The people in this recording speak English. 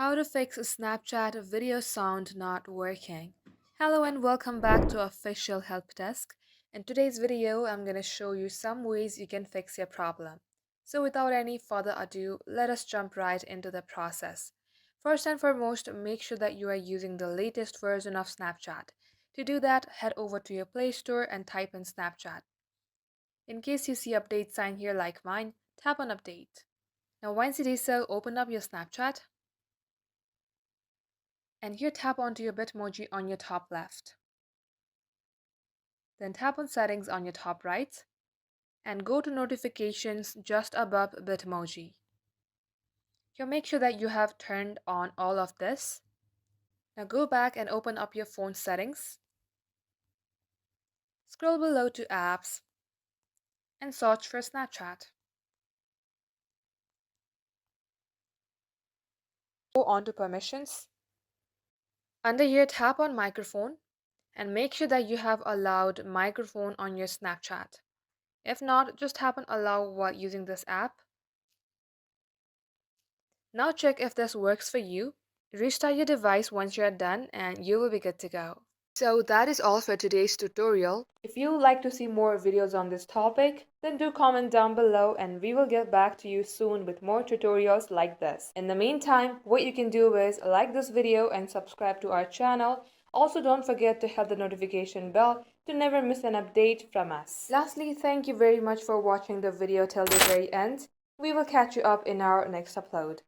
How to fix a Snapchat video sound not working. Hello and welcome back to Official Help Desk. In today's video, I'm going to show you some ways you can fix your problem. So without any further ado, let us jump right into the process. First and foremost, make sure that you are using the latest version of Snapchat. To do that, head over to your Play Store and type in Snapchat. In case you see update sign here like mine, tap on Update. Now once you do so, open up your Snapchat. And here tap onto your Bitmoji on your top left. Then tap on Settings on your top right and go to Notifications just above Bitmoji. Here make sure that you have turned on all of this. Now go back and open up your phone settings. Scroll below to Apps and search for Snapchat. Go on to Permissions. Under here tap on Microphone and make sure that you have allowed microphone on your Snapchat. If not, just tap on Allow while using this app. Now check if this works for you. Restart your device once you're done and you will be good to go. So that is all for today's tutorial. If you would like to see more videos on this topic, then do comment down below and we will get back to you soon with more tutorials like this. In the meantime, what you can do is like this video and subscribe to our channel. Also, don't forget to hit the notification bell to never miss an update from us. Lastly, thank you very much for watching the video till the very end. We will catch you up in our next upload.